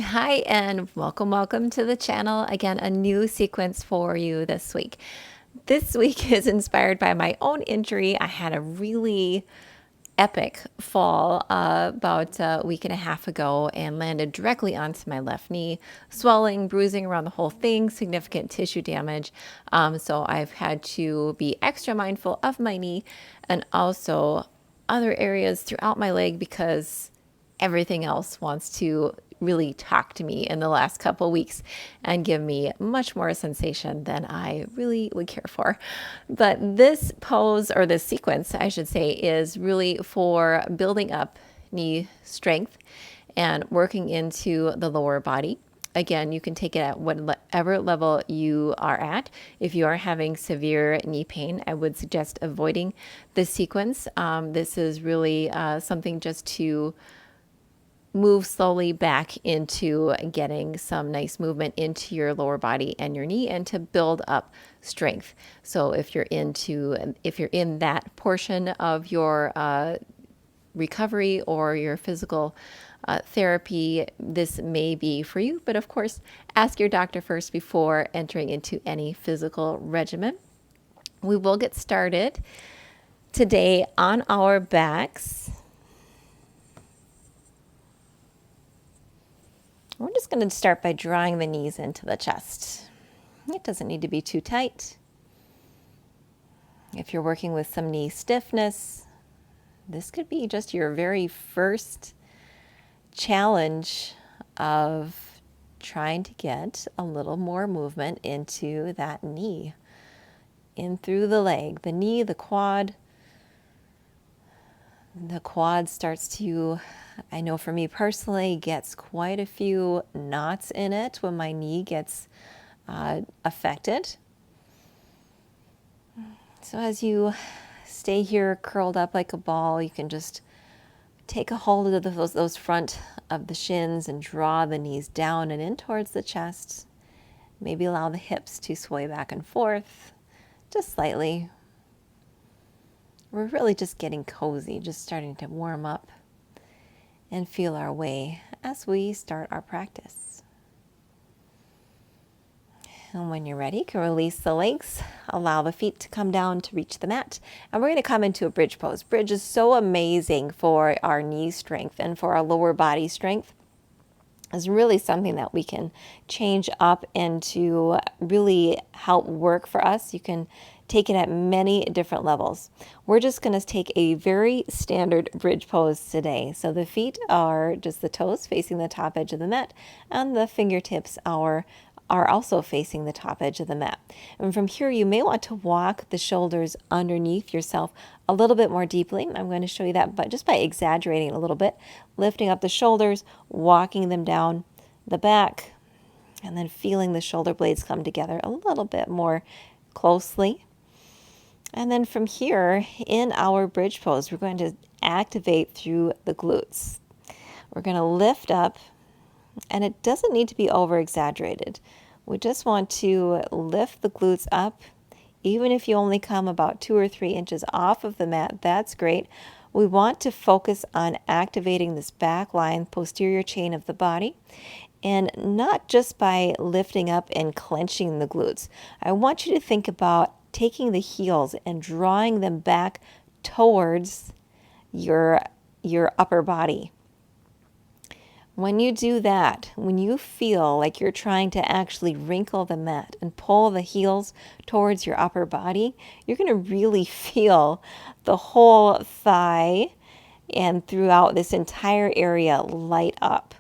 Hi, and welcome to the channel. Again, a new sequence for you this week. This week is inspired by my own injury. I had a really epic fall about a week and a half ago and landed directly onto my left knee, swelling, bruising around the whole thing, significant tissue damage. So I've had to be extra mindful of my knee and also other areas throughout my leg because everything else wants to really talk to me in the last couple of weeks and give me much more sensation than I really would care for. But this pose, or this sequence, I should say, is really for building up knee strength and working into the lower body. Again, you can take it at whatever level you are at. If you are having severe knee pain, I would suggest avoiding this sequence. This is really something just to move slowly back into getting some nice movement into your lower body and your knee and to build up strength. So if you're in that portion of your recovery or your physical therapy, this may be for you. But of course, ask your doctor first before entering into any physical regimen. We will get started today on our backs. We're just going to start by drawing the knees into the chest. It doesn't need to be too tight. If you're working with some knee stiffness, this could be just your very first challenge of trying to get a little more movement into that knee, in through the leg, the knee, the quad. The quad starts to, I know for me personally, gets quite a few knots in it when my knee gets affected. So as you stay here curled up like a ball, you can just take a hold of those front of the shins and draw the knees down and in towards the chest. Maybe allow the hips to sway back and forth just slightly. We're really just getting cozy, just starting to warm up and feel our way as we start our practice. And when you're ready, you can release the legs, allow the feet to come down to reach the mat. And we're going to come into a bridge pose. Bridge is so amazing for our knee strength and for our lower body strength. Is really something that we can change up and to really help work for us. You can take it at many different levels. We're just going to take a very standard bridge pose today. So the feet are just the toes facing the top edge of the mat, and the fingertips are also facing the top edge of the mat. And from here, you may want to walk the shoulders underneath yourself a little bit more deeply. I'm going to show you that, but just by exaggerating a little bit, lifting up the shoulders, walking them down the back, and then feeling the shoulder blades come together a little bit more closely. And then from here, in our bridge pose, we're going to activate through the glutes. We're going to lift up, and it doesn't need to be over exaggerated. We just want to lift the glutes up. Even if you only come about 2 or 3 inches off of the mat, that's great. We want to focus on activating this back line, posterior chain of the body, and not just by lifting up and clenching the glutes. I want you to think about taking the heels and drawing them back towards your upper body. When you do that, when you feel like you're trying to actually wrinkle the mat and pull the heels towards your upper body, you're going to really feel the whole thigh and throughout this entire area light up.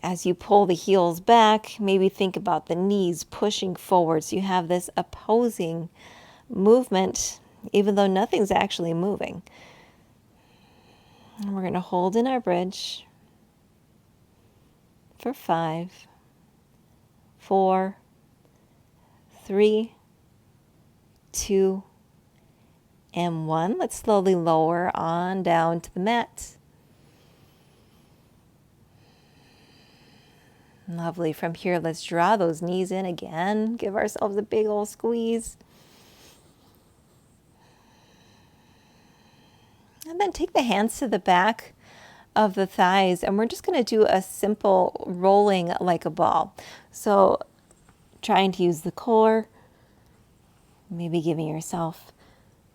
As you pull the heels back, maybe think about the knees pushing forward. So you have this opposing movement, even though nothing's actually moving. And we're going to hold in our bridge for 5, 4, 3, 2, and 1. Let's slowly lower on down to the mat. Lovely. From here, let's draw those knees in again. Give ourselves a big old squeeze. And then take the hands to the back of the thighs, and we're just going to do a simple rolling like a ball. So trying to use the core, maybe giving yourself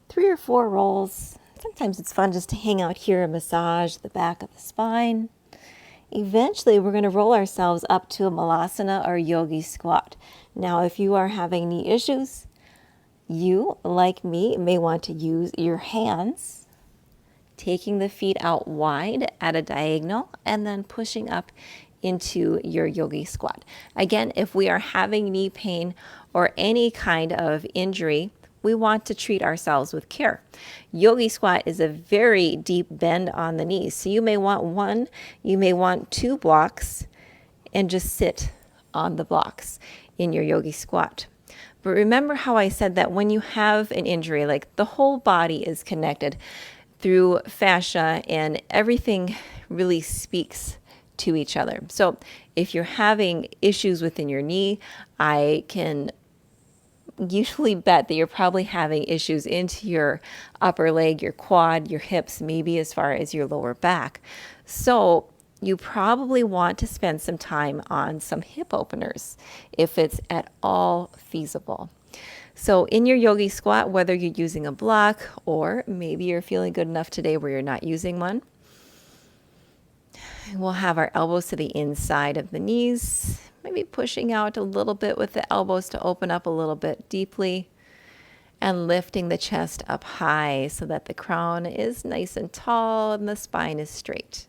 3 or 4 rolls. Sometimes it's fun just to hang out here and massage the back of the spine. Eventually, we're going to roll ourselves up to a malasana or yogi squat. Now, if you are having knee issues, you, like me, may want to use your hands, taking the feet out wide at a diagonal and then pushing up into your yogi squat. Again, if we are having knee pain or any kind of injury, we want to treat ourselves with care. Yogi squat is a very deep bend on the knees. So you may want 1, you may want 2 blocks and just sit on the blocks in your yogi squat. But remember how I said that when you have an injury, like the whole body is connected through fascia and everything really speaks to each other. So if you're having issues within your knee, I can usually bet that you're probably having issues into your upper leg, your quad, your hips, maybe as far as your lower back. So you probably want to spend some time on some hip openers if it's at all feasible. So in your yogi squat, whether you're using a block or maybe you're feeling good enough today where you're not using one, we'll have our elbows to the inside of the knees, maybe pushing out a little bit with the elbows to open up a little bit deeply, and lifting the chest up high so that the crown is nice and tall and the spine is straight.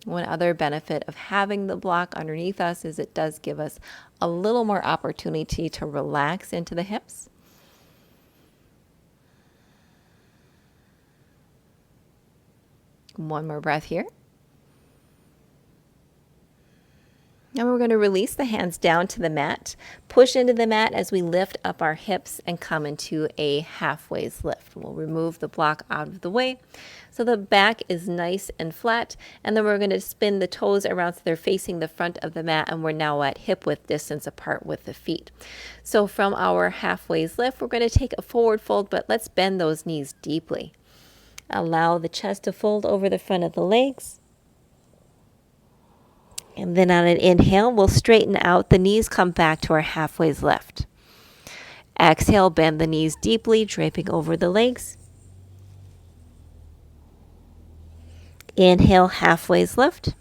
One other benefit of having the block underneath us is it does give us a little more opportunity to relax into the hips. One more breath here. And we're going to release the hands down to the mat, push into the mat as we lift up our hips and come into a halfway lift. We'll remove the block out of the way so the back is nice and flat. And then we're going to spin the toes around so they're facing the front of the mat, and we're now at hip width distance apart with the feet. So from our halfway lift, we're going to take a forward fold, but let's bend those knees deeply. Allow the chest to fold over the front of the legs. And then on an inhale, we'll straighten out the knees, come back to our halfway lift. Exhale, bend the knees deeply, draping over the legs. Inhale, halfway lift.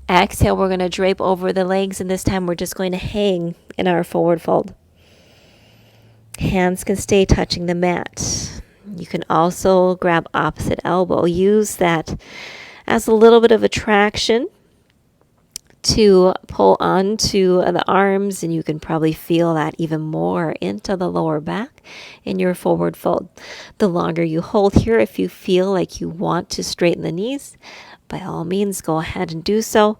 Exhale, we're going to drape over the legs, and this time we're just going to hang in our forward fold. Hands can stay touching the mat. You can also grab opposite elbow. Use that as a little bit of a traction to pull onto the arms, and you can probably feel that even more into the lower back in your forward fold. The longer you hold here, if you feel like you want to straighten the knees, by all means, go ahead and do so.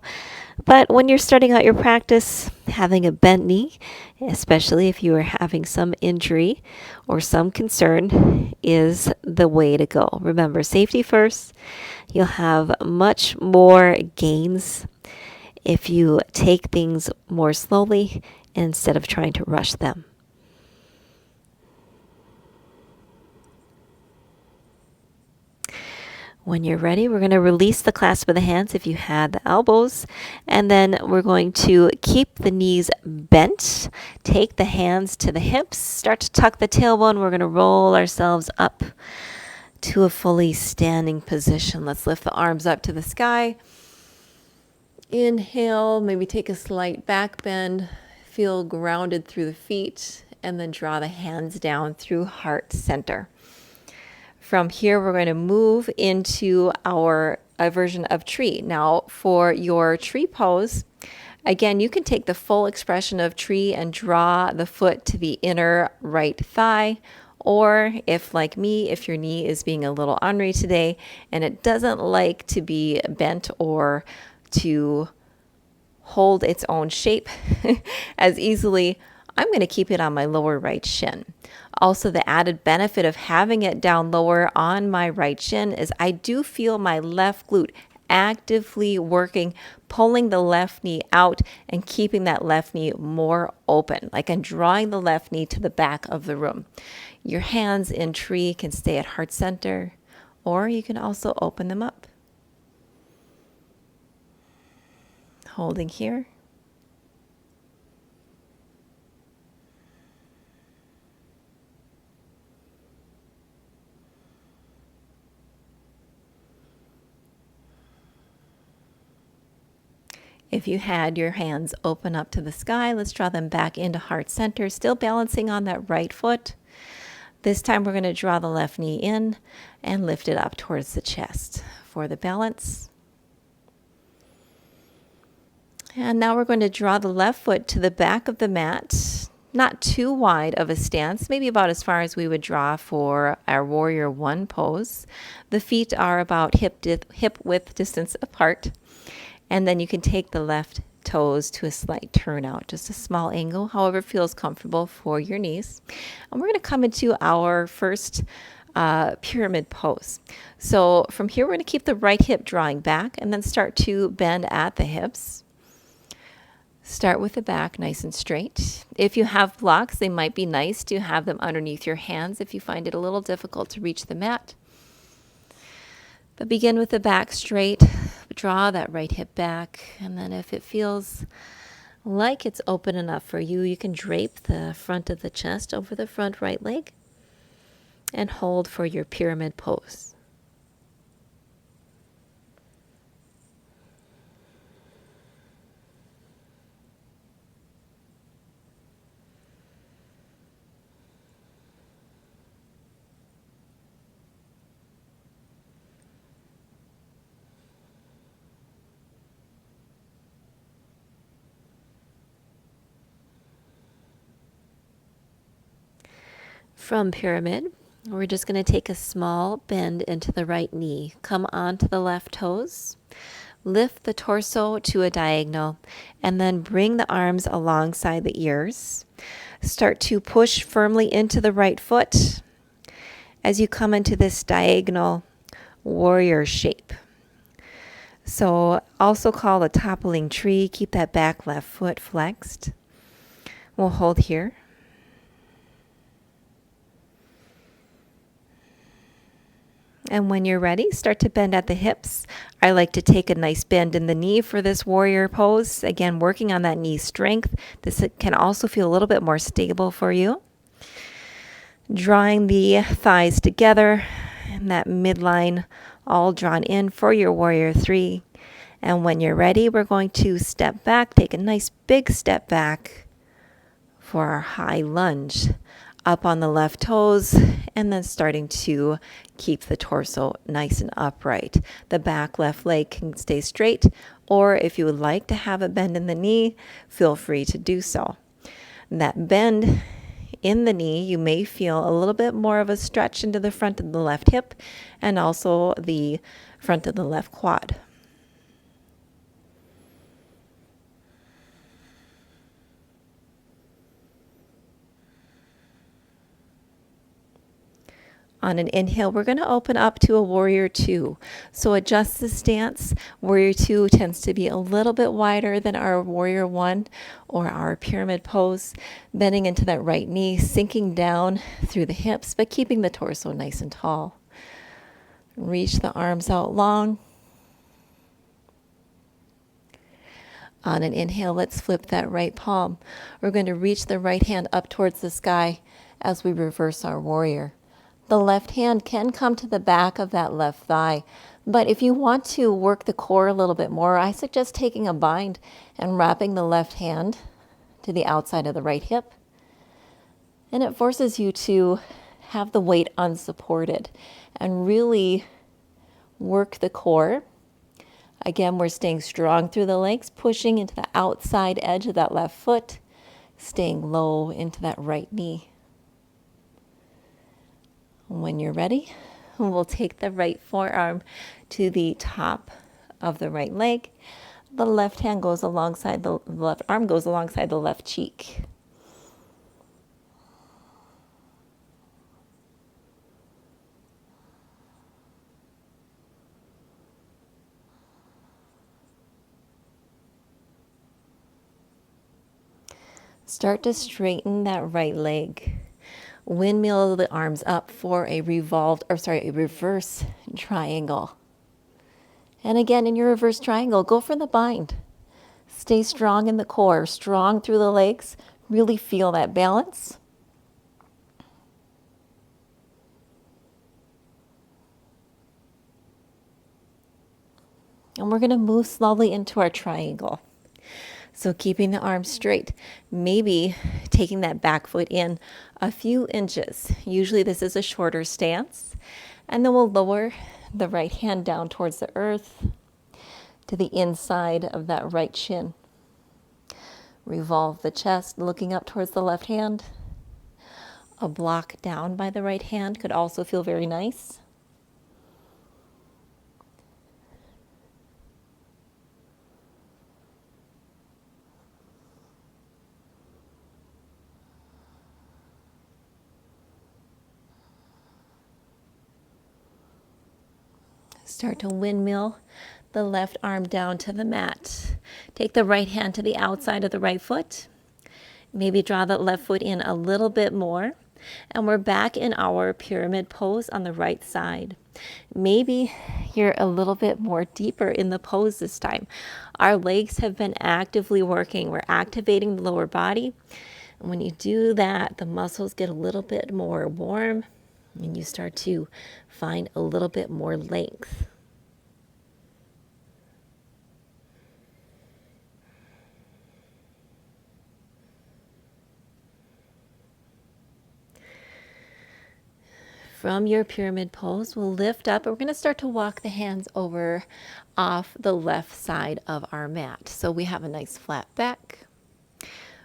But when you're starting out your practice, having a bent knee, especially if you are having some injury or some concern, is the way to go. Remember, safety first. You'll have much more gains if you take things more slowly instead of trying to rush them. When you're ready, we're going to release the clasp of the hands if you had the elbows, and then we're going to keep the knees bent, take the hands to the hips, start to tuck the tailbone. We're going to roll ourselves up to a fully standing position. Let's lift the arms up to the sky. Inhale, maybe take a slight back bend, feel grounded through the feet, and then draw the hands down through heart center. From here, we're going to move into our version of tree. Now, for your tree pose, again, you can take the full expression of tree and draw the foot to the inner right thigh. Or if, like me, if your knee is being a little ornery today and it doesn't like to be bent or to hold its own shape as easily, I'm going to keep it on my lower right shin. Also, the added benefit of having it down lower on my right shin is I do feel my left glute actively working, pulling the left knee out and keeping that left knee more open, like I'm drawing the left knee to the back of the room. Your hands in tree can stay at heart center, or you can also open them up. Holding here. If you had your hands open up to the sky, let's draw them back into heart center, still balancing on that right foot. This time we're going to draw the left knee in and lift it up towards the chest for the balance. And now we're going to draw the left foot to the back of the mat, not too wide of a stance, maybe about as far as we would draw for our warrior one pose. The feet are about hip width distance apart. And then you can take the left toes to a slight turnout, just a small angle, however feels comfortable for your knees. And we're going to come into our first pyramid pose. So from here, we're going to keep the right hip drawing back and then start to bend at the hips. Start with the back nice and straight. If you have blocks, they might be nice to have them underneath your hands if you find it a little difficult to reach the mat. But begin with the back straight. Draw that right hip back, and then if it feels like it's open enough for you, you can drape the front of the chest over the front right leg and hold for your pyramid pose. From pyramid, we're just going to take a small bend into the right knee. Come onto the left toes. Lift the torso to a diagonal and then bring the arms alongside the ears. Start to push firmly into the right foot as you come into this diagonal warrior shape. So also called a toppling tree. Keep that back left foot flexed. We'll hold here. And when you're ready, start to bend at the hips. I like to take a nice bend in the knee for this warrior pose. Again, working on that knee strength. This can also feel a little bit more stable for you. Drawing the thighs together and that midline all drawn in for your warrior three. And when you're ready, we're going to step back, take a nice big step back for our high lunge. Up on the left toes, and then starting to keep the torso nice and upright. The back left leg can stay straight, or if you would like to have a bend in the knee, feel free to do so. That bend in the knee, you may feel a little bit more of a stretch into the front of the left hip and also the front of the left quad. On an inhale, we're going to open up to a warrior two. So adjust the stance. Warrior two tends to be a little bit wider than our warrior one or our pyramid pose. Bending into that right knee, sinking down through the hips, but keeping the torso nice and tall. Reach the arms out long. On an inhale, let's flip that right palm. We're going to reach the right hand up towards the sky as we reverse our warrior. The left hand can come to the back of that left thigh, but if you want to work the core a little bit more, I suggest taking a bind and wrapping the left hand to the outside of the right hip. And it forces you to have the weight unsupported and really work the core. Again, we're staying strong through the legs, pushing into the outside edge of that left foot, staying low into that right knee. When you're ready, we'll take the right forearm to the top of the right leg. The left hand goes alongside the left arm goes alongside the left cheek. Start to straighten that right leg. Windmill the arms up for a reverse triangle. And again, in your reverse triangle, go for the bind. Stay strong in the core, strong through the legs. Really feel that balance. And we're going to move slowly into our triangle. So keeping the arms straight, maybe taking that back foot in a few inches. Usually this is a shorter stance. And then we'll lower the right hand down towards the earth to the inside of that right shin. Revolve the chest, looking up towards the left hand. A block down by the right hand could also feel very nice. Start to windmill the left arm down to the mat. Take the right hand to the outside of the right foot. Maybe draw the left foot in a little bit more. And we're back in our pyramid pose on the right side. Maybe you're a little bit more deeper in the pose this time. Our legs have been actively working. We're activating the lower body. And when you do that, the muscles get a little bit more warm and you start to find a little bit more length. From your pyramid pose, we'll lift up. We're going to start to walk the hands over off the left side of our mat. So we have a nice flat back.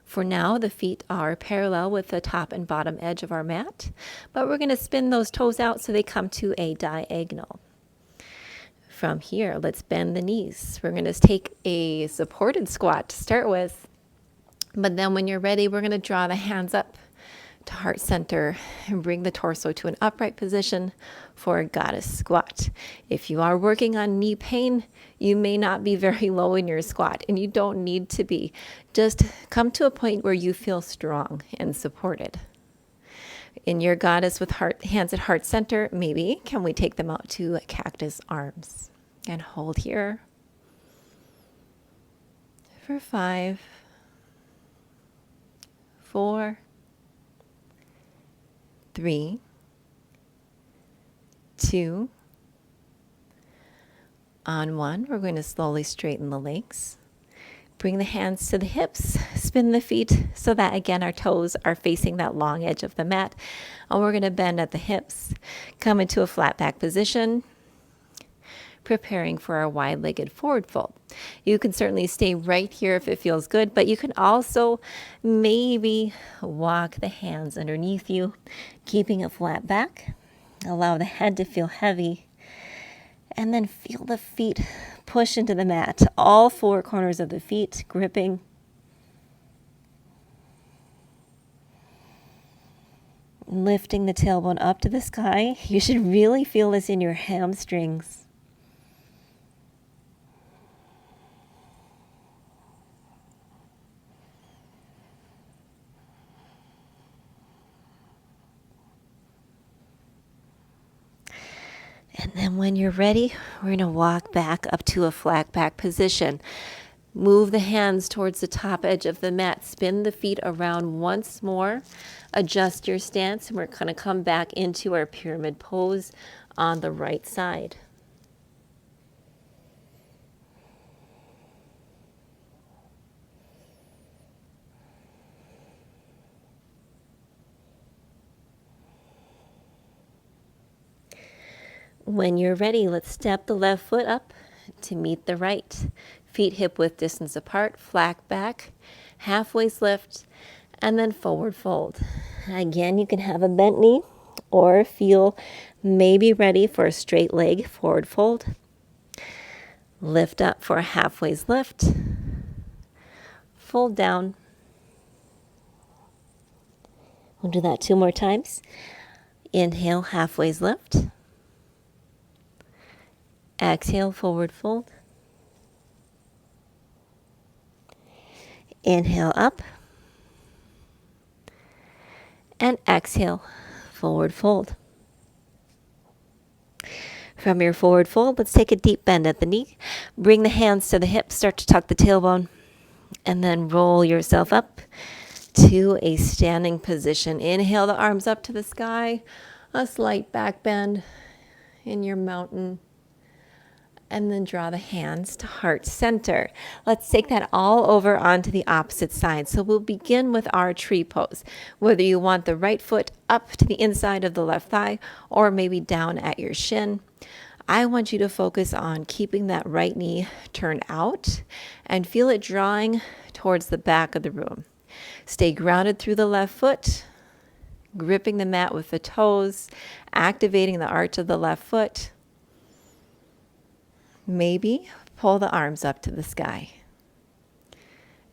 For now, the feet are parallel with the top and bottom edge of our mat, but we're going to spin those toes out so they come to a diagonal. From here, let's bend the knees. We're going to take a supported squat to start with, but then when you're ready, we're going to draw the hands up to heart center and bring the torso to an upright position for a goddess squat. If you are working on knee pain, you may not be very low in your squat, and you don't need to be. Just come to a point where you feel strong and supported. In your goddess with hands at heart center, maybe can we take them out to cactus arms and hold here for 5, 4, 3, 2, on 1. We're going to slowly straighten the legs. Bring the hands to the hips, spin the feet so that again our toes are facing that long edge of the mat. And we're going to bend at the hips. Come into a flat back position, preparing for our wide-legged forward fold. You can certainly stay right here if it feels good, but you can also maybe walk the hands underneath you, keeping a flat back. Allow the head to feel heavy, and then feel the feet push into the mat. All 4 corners of the feet gripping. Lifting the tailbone up to the sky. You should really feel this in your hamstrings. And then when you're ready, we're going to walk back up to a flat back position. Move the hands towards the top edge of the mat. Spin the feet around once more. Adjust your stance, and we're going to come back into our pyramid pose on the right side. When you're ready, let's step the left foot up to meet the right. Feet hip width distance apart, flat back, half waist lift, and then forward fold. Again, you can have a bent knee or feel maybe ready for a straight leg forward fold. Lift up for a half waist lift. Fold down. We'll do that 2 more times. Inhale, half waist lift. Exhale, forward fold. Inhale up. And exhale, forward fold. From your forward fold, let's take a deep bend at the knee. Bring the hands to the hips, start to tuck the tailbone, and then roll yourself up to a standing position. Inhale the arms up to the sky, a slight back bend in your mountain, and then draw the hands to heart center. Let's take that all over onto the opposite side. So we'll begin with our tree pose. Whether you want the right foot up to the inside of the left thigh or maybe down at your shin, I want you to focus on keeping that right knee turned out and feel it drawing towards the back of the room. Stay grounded through the left foot, gripping the mat with the toes, activating the arch of the left foot. Maybe pull the arms up to the sky.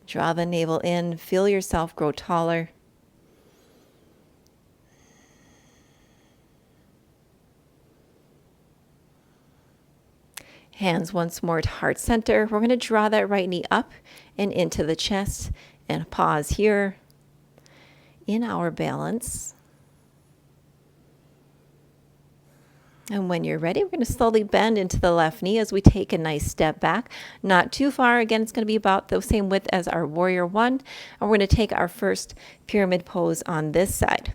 Draw the navel in, feel yourself grow taller. Hands once more to heart center. We're going to draw that right knee up and into the chest and pause here in our balance. And when you're ready, we're going to slowly bend into the left knee as we take a nice step back. Not too far. Again, it's going to be about the same width as our warrior one. And we're going to take our first pyramid pose on this side.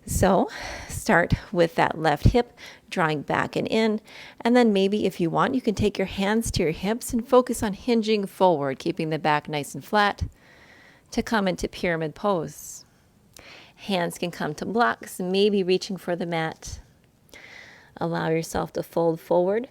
So start with that left hip, drawing back and in. And then maybe if you want, you can take your hands to your hips and focus on hinging forward, keeping the back nice and flat to come into pyramid pose. Hands can come to blocks, maybe reaching for the mat. Allow yourself to fold forward.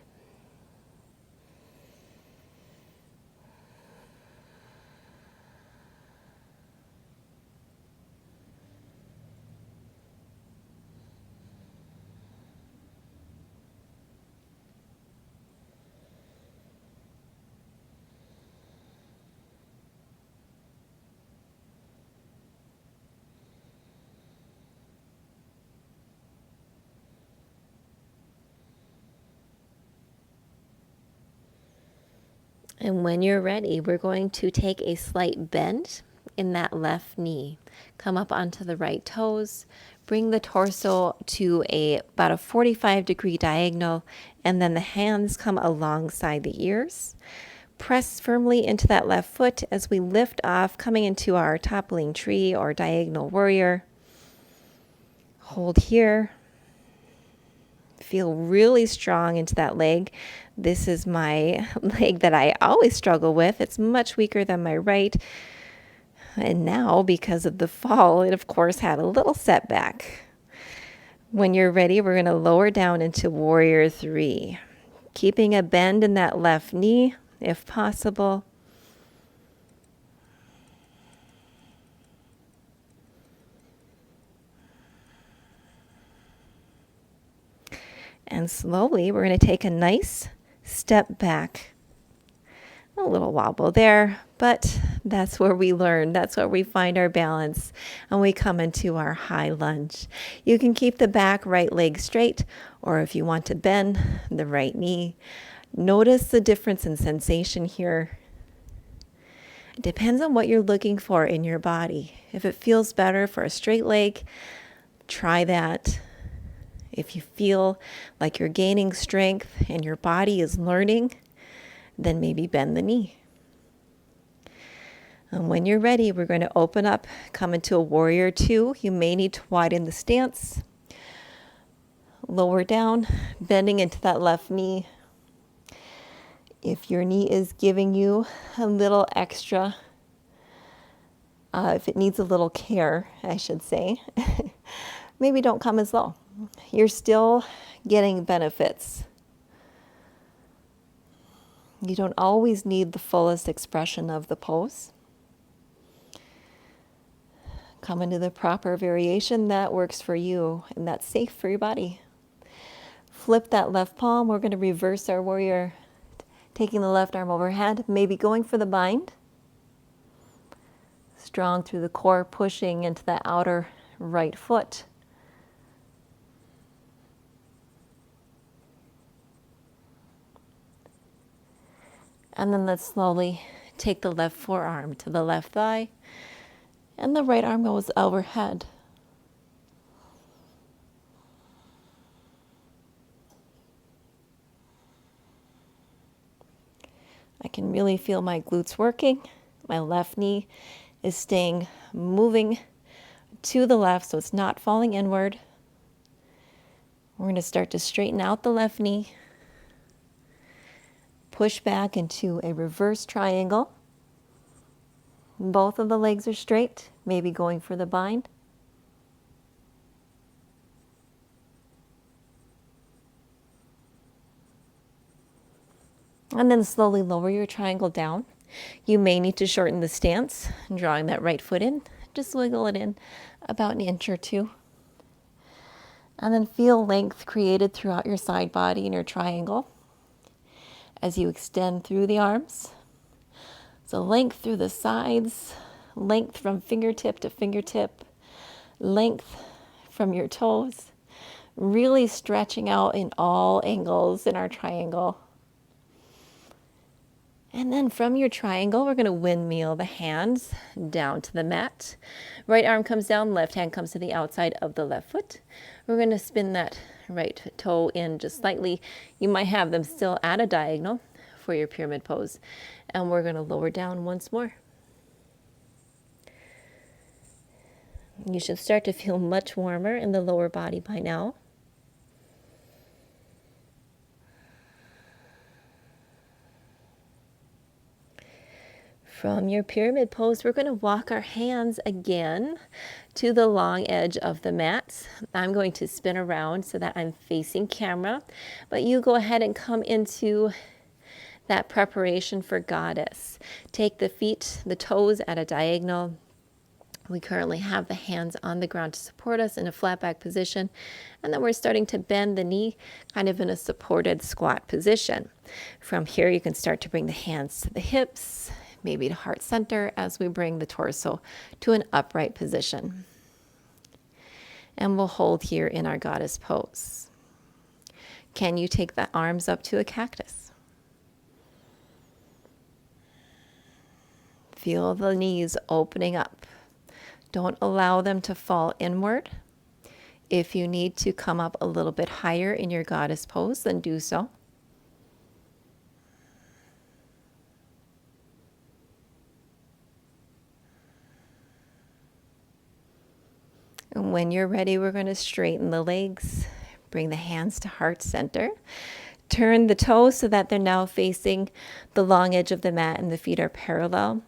And when you're ready, we're going to take a slight bend in that left knee. Come up onto the right toes. Bring the torso to about a 45-degree diagonal, and then the hands come alongside the ears. Press firmly into that left foot as we lift off, coming into our toppling tree or diagonal warrior. Hold here. Feel really strong into that leg. This is my leg that I always struggle with. It's much weaker than my right. And now, because of the fall, it of course had a little setback. When you're ready, we're going to lower down into warrior three, keeping a bend in that left knee if possible. And slowly, we're going to take a nice step back. A little wobble there, but that's where we learn. That's where we find our balance, and we come into our high lunge. You can keep the back right leg straight, or if you want to bend the right knee. Notice the difference in sensation here. It depends on what you're looking for in your body. If it feels better for a straight leg, try that. If you feel like you're gaining strength and your body is learning, then maybe bend the knee. And when you're ready, we're going to open up, come into a warrior two. You may need to widen the stance. Lower down, bending into that left knee. If your knee is giving you a little extra, if it needs a little care, I should say, maybe don't come as low. You're still getting benefits. You don't always need the fullest expression of the pose. Come into the proper variation that works for you and that's safe for your body. Flip that left palm. We're going to reverse our warrior, taking the left arm overhead, maybe going for the bind. Strong through the core, pushing into the outer right foot. And then let's slowly take the left forearm to the left thigh, and the right arm goes overhead. I can really feel my glutes working. My left knee is staying moving to the left, so it's not falling inward. We're going to start to straighten out the left knee. Push back into a reverse triangle. Both of the legs are straight, maybe going for the bind. And then slowly lower your triangle down. You may need to shorten the stance, drawing that right foot in. Just wiggle it in about an inch or two. And then feel length created throughout your side body and your triangle as you extend through the arms. So length through the sides, length from fingertip to fingertip, length from your toes, really stretching out in all angles in our triangle. And then from your triangle, we're going to windmill the hands down to the mat. Right arm comes down, left hand comes to the outside of the left foot. We're going to spin that right toe in just slightly. You might have them still at a diagonal for your pyramid pose. And we're going to lower down once more. You should start to feel much warmer in the lower body by now. From your pyramid pose, we're going to walk our hands again to the long edge of the mat. I'm going to spin around so that I'm facing camera, but you go ahead and come into that preparation for goddess. Take the feet, the toes at a diagonal. We currently have the hands on the ground to support us in a flat back position. And then we're starting to bend the knee kind of in a supported squat position. From here, you can start to bring the hands to the hips, maybe to heart center as we bring the torso to an upright position. And we'll hold here in our goddess pose. Can you take the arms up to a cactus? Feel the knees opening up. Don't allow them to fall inward. If you need to come up a little bit higher in your goddess pose, then do so. And when you're ready, we're going to straighten the legs, bring the hands to heart center, turn the toes so that they're now facing the long edge of the mat and the feet are parallel.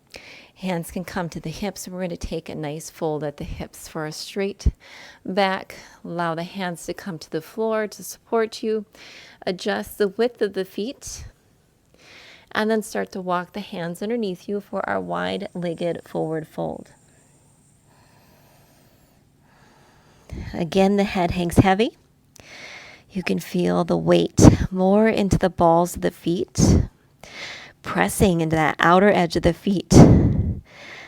Hands can come to the hips. We're going to take a nice fold at the hips for a straight back. Allow the hands to come to the floor to support you. Adjust the width of the feet. And then start to walk the hands underneath you for our wide-legged forward fold. Again, the head hangs heavy. You can feel the weight more into the balls of the feet, pressing into that outer edge of the feet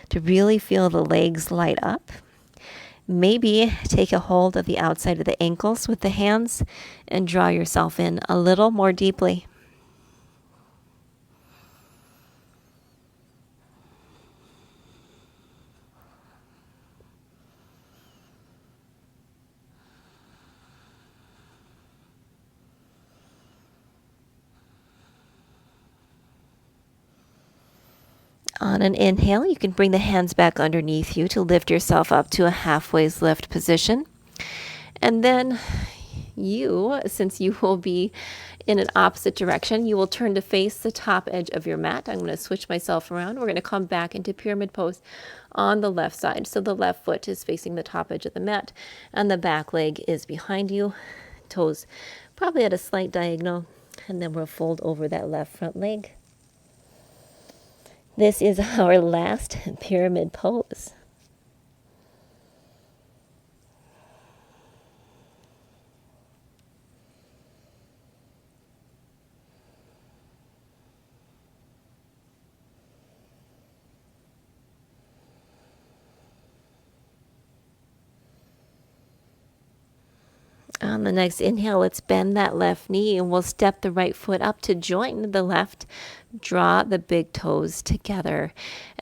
to really feel the legs light up. Maybe take a hold of the outside of the ankles with the hands and draw yourself in a little more deeply. On an inhale, you can bring the hands back underneath you to lift yourself up to a halfway lift position. And then you, since you will be in an opposite direction, you will turn to face the top edge of your mat. I'm going to switch myself around. We're going to come back into pyramid pose on the left side. So the left foot is facing the top edge of the mat and the back leg is behind you. Toes probably at a slight diagonal. And then we'll fold over that left front leg. This is our last pyramid pose. On the next inhale, let's bend that left knee and we'll step the right foot up to join the left. Draw the big toes together.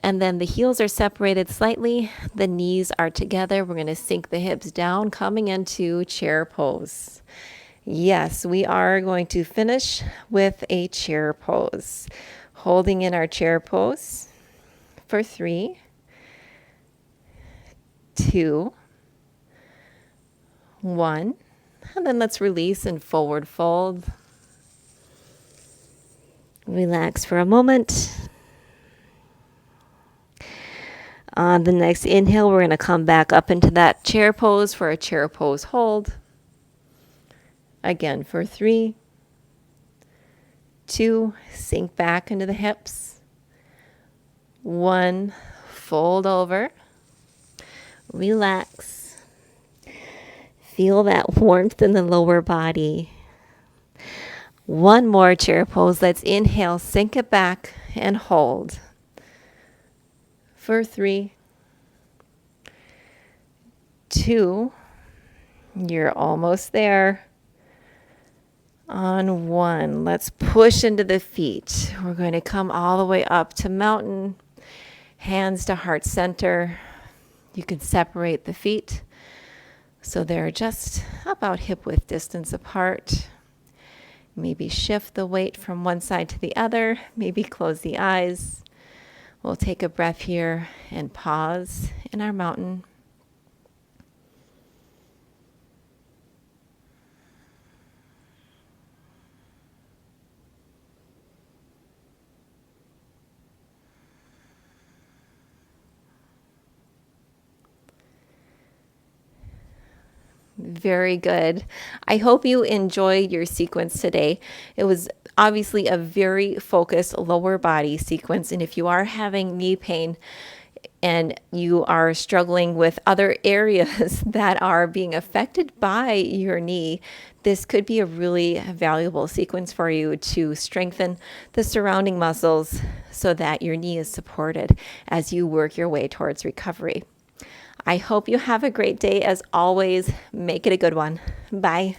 And then the heels are separated slightly. The knees are together. We're going to sink the hips down, coming into chair pose. Yes, we are going to finish with a chair pose. Holding in our chair pose for 3, 2, 1. And then let's release and forward fold. Relax for a moment. On the next inhale, we're going to come back up into that chair pose for a chair pose hold. Again for 3, 2, sink back into the hips. 1, fold over. Relax. Feel that warmth in the lower body. One more chair pose. Let's inhale, sink it back, and hold. For 3, 2, you're almost there. On 1, let's push into the feet. We're going to come all the way up to mountain, hands to heart center. You can separate the feet so they're just about hip width distance apart. Maybe shift the weight from one side to the other. Maybe close the eyes. We'll take a breath here and pause in our mountain. Very good. I hope you enjoyed your sequence today. It was obviously a very focused lower body sequence. And if you are having knee pain and you are struggling with other areas that are being affected by your knee, this could be a really valuable sequence for you to strengthen the surrounding muscles so that your knee is supported as you work your way towards recovery. I hope you have a great day. As always, make it a good one. Bye.